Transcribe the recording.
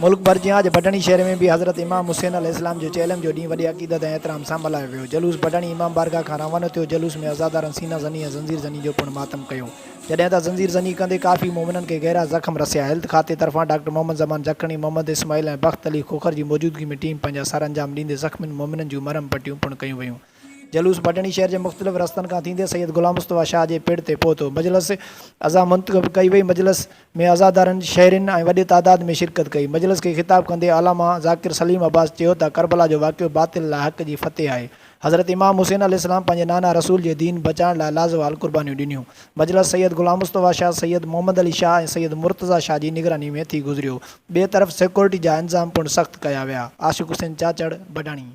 मुल्क भर जे आज बडणी शहर में भी हज़रत इमाम हुसैन अलैहिस्सलाम जो चेलम जो ॾींहुं वॾी अक़ीदत ऐं एहतराम सां मल्हायो वियो। जलूस बडणी इमाम बारगाह खां रवानो थियो। जलूस में अज़ादारनि सीना ज़नी ऐं ज़ंजीर ज़नी जो पिणु मातम कयो। जॾहिं त ज़ंजीर ज़नी कंदे काफ़ी मोमिननि खे गहरा ज़ख़्म रसिया। हेल्थ खाते तरफ़ां डॉक्टर मोहम्मद ज़मान जखणी, मोहम्मद इस्माइल ऐं बख़्त अली खोखर जी मौजूदगी में टीम पंहिंजा सर अंजाम ॾींदे ज़ख़्मियुनि मोमिननि जूं मरहम पटियूं पिणु कयूं वयूं। जलूस बडणी शहर के मुख़्तलिफ़ रस्तनि खां थींदे सैयद गुलाम मुस्तफ़ा शाह के पिण ते पहुतो। मजलिस अज़ा मुंतख़ब कई वई। मजलिस में अज़ादारनि शहरिन ऐं वॾे तादाद में शिरकत कई। मजलिस के ख़िताब कंदे अलामा ज़ाकिर सलीम अब्बास चयो त करबला जो वाक़ियो बातिल लाइ हक़ जी फ़तेह आहे। हज़रत इमाम हुसैन अलैहिस्सलाम पंहिंजे नाना रसूल जे दीन बचाइण लाइ लाज़वाल क़ुर्बानियूं ॾिनियूं। मजलिस सैयद गुलाम मुस्तफ़ा शाह, सैयद मोहम्मद अली शाह ऐं सैयद मुर्तज़ा शाह जी निगरानी में थी गुज़रियो। ॿिए तरफ़ सिक्योरिटी जा इंतज़ाम पिणु सख़्तु कया विया। आशिक़ हुसैन चाचड़, बडाणी।